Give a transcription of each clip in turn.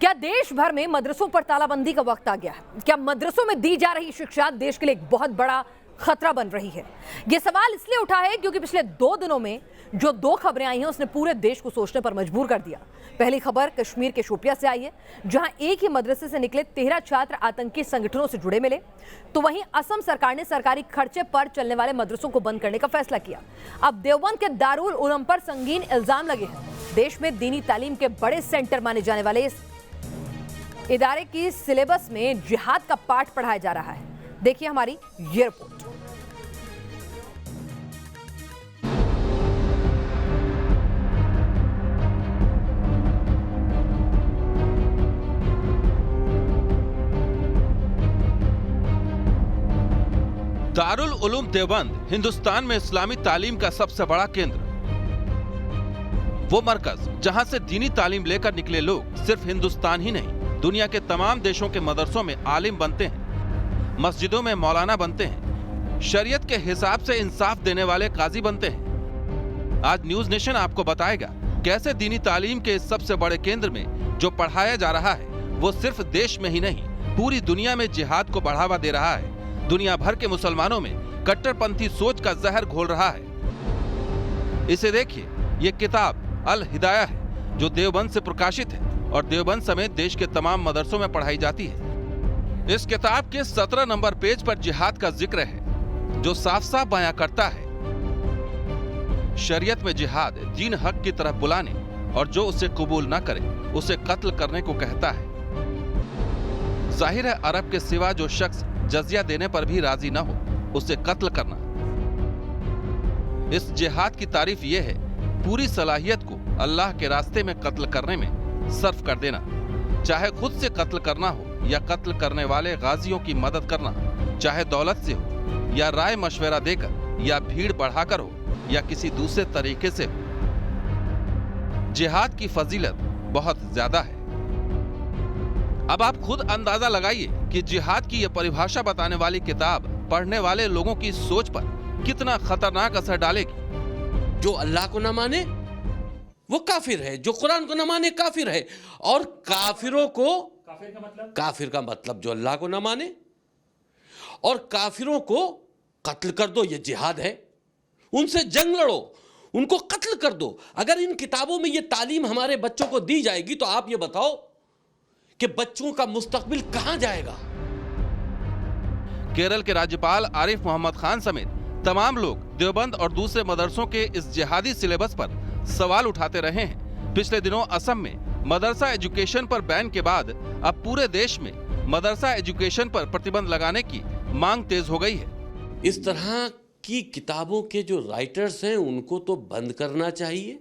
क्या देश भर में मदरसों पर तालाबंदी का वक्त आ गया है? क्या मदरसों में दी जा रही शिक्षा देश के लिए एक बहुत बड़ा खतरा बन रही है? यह सवाल इसलिए उठा है क्योंकि पिछले 2 दिनों में जो 2 खबरें आई हैं उसने पूरे देश को सोचने पर मजबूर कर दिया। पहली खबर कश्मीर के शोपियां से आई है, जहां एक ही मदरसे से निकले 13 छात्र आतंकी संगठनों से जुड़े मिले। तो वहीं असम सरकार ने सरकारी खर्चे पर चलने वाले मदरसों को बंद करने का फैसला किया। अब देवबंद के दारुल उलूम पर संगीन इल्जाम लगे हैं। देश में दीनी तालीम के बड़े सेंटर माने जाने वाले इस इदारे की सिलेबस में जिहाद का पाठ पढ़ाया जा रहा है। देखिए हमारी ये रिपोर्ट। दारुल उलूम देवबंद हिंदुस्तान में इस्लामी तालीम का सबसे बड़ा केंद्र, वो मरकज जहां से दीनी तालीम लेकर निकले लोग सिर्फ हिंदुस्तान ही नहीं दुनिया के तमाम देशों के मदरसों में आलिम बनते हैं, मस्जिदों में मौलाना बनते हैं, शरीयत के हिसाब से इंसाफ देने वाले काजी बनते हैं। आज न्यूज नेशन आपको बताएगा कैसे दीनी तालीम के इस सबसे बड़े केंद्र में जो पढ़ाया जा रहा है वो सिर्फ देश में ही नहीं पूरी दुनिया में जिहाद को बढ़ावा दे रहा है, दुनिया भर के मुसलमानों में कट्टरपंथी सोच का जहर घोल रहा है। इसे देखिए, ये किताब अल हिदाया है जो देवबंद से प्रकाशित है और देवबंद समेत देश के तमाम मदरसों में पढ़ाई जाती है। इस किताब के 17 नंबर पेज पर जिहाद का जिक्र है जो साफ साफ बयां करता है शरीयत में जिहाद दीन हक की तरफ बुलाने और जो उसे कबूल न करे उसे कत्ल करने को कहता है। जाहिर है अरब के सिवा जो शख्स जजिया देने पर भी राजी न हो उसे कत्ल करना। इस जिहाद की तारीफ यह है पूरी सलाहियत को अल्लाह के रास्ते में कत्ल करने में सर्फ कर देना, चाहे खुद से कत्ल करना हो या कत्ल करने वाले गाजियों की मदद करना, चाहे दौलत से हो या राय मशवरा देकर या भीड़ बढ़ाकर हो या किसी दूसरे तरीके से हो। जिहाद की फजीलत बहुत ज्यादा है। अब आप खुद अंदाजा लगाइए कि जिहाद की यह परिभाषा बताने वाली किताब पढ़ने वाले लोगों की सोच पर कितना खतरनाक असर डालेगी। जो अल्लाह को न माने वो काफिर है, जो कुरान को न माने काफिर है, और काफिरों को काफिर का मतलब जो अल्लाह को न माने और काफिरों को कत्ल कर दो, ये जिहाद है। उनसे जंग लड़ो, उनको कत्ल कर दो। अगर इन किताबों में ये तालीम हमारे बच्चों को दी जाएगी तो आप ये बताओ कि बच्चों का मुस्तकबिल कहां जाएगा। केरल के राज्यपाल आरिफ मोहम्मद खान समेत तमाम लोग देवबंद और दूसरे मदरसों के इस जिहादी सिलेबस पर सवाल उठाते रहे हैं। पिछले दिनों असम में मदरसा एजुकेशन पर बैन के बाद अब पूरे देश में मदरसा एजुकेशन पर प्रतिबंध लगाने की मांग तेज हो गई है। इस तरह की किताबों के जो राइटर्स हैं उनको तो बंद करना चाहिए,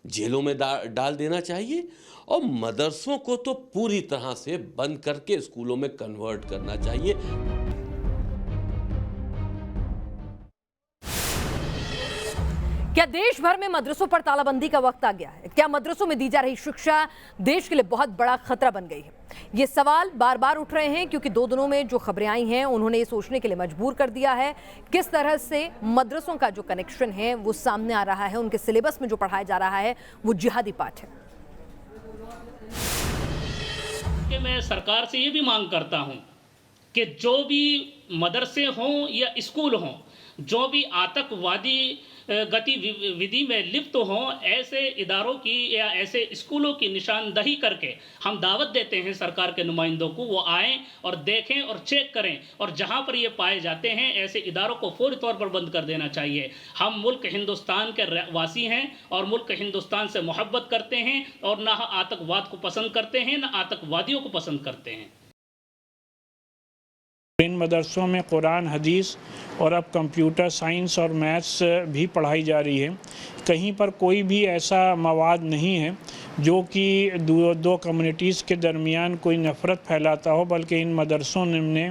जेलों में डाल देना चाहिए, और मदरसों को तो पूरी तरह से बंद करके स्कूलों में कन्वर्ट करना चाहिए। क्या देश भर में मदरसों पर तालाबंदी का वक्त आ गया है? क्या मदरसों में दी जा रही शिक्षा देश के लिए बहुत बड़ा खतरा बन गई है? ये सवाल बार बार उठ रहे हैं क्योंकि 2 दिनों में जो खबरें आई हैं उन्होंने ये सोचने के लिए मजबूर कर दिया है किस तरह से मदरसों का जो कनेक्शन है वो सामने आ रहा है। उनके सिलेबस में जो पढ़ाया जा रहा है वो जिहादी पाठ है। कि मैं सरकार से ये भी मांग करता हूं कि जो भी मदरसे हों या स्कूल हों, जो भी आतंकवादी गतिविधि में लिप्त हों, ऐसे इदारों की या ऐसे स्कूलों की निशानदही करके हम दावत देते हैं सरकार के नुमाइंदों को, वो आएँ और देखें और चेक करें, और जहां पर ये पाए जाते हैं ऐसे इदारों को फौरी तौर पर बंद कर देना चाहिए। हम मुल्क हिंदुस्तान के वासी हैं और मुल्क हिंदुस्तान से मोहब्बत करते हैं और ना आतंकवाद को पसंद करते हैं ना आतंकवादियों को पसंद करते हैं। इन मदरसों में कुरान, हदीस और अब कंप्यूटर साइंस और मैथ्स भी पढ़ाई जा रही है। कहीं पर कोई भी ऐसा मवाद नहीं है जो कि दो कम्युनिटीज़ के दरमियान कोई नफ़रत फैलाता हो, बल्कि इन मदरसों ने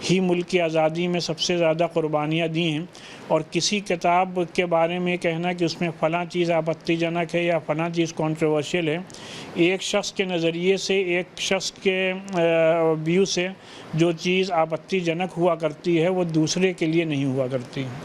ही मुल्क की आज़ादी में सबसे ज़्यादा कुर्बानियाँ दी हैं। और किसी किताब के बारे में कहना कि उसमें फ़लाँ चीज़ आपत्तिजनक है या फ़लाँ चीज़ कंट्रोवर्शियल है, एक शख्स के नज़रिए से, एक शख्स के व्यू से जो चीज़ आपत्तिजनक हुआ करती है वो दूसरे के लिए नहीं हुआ करती।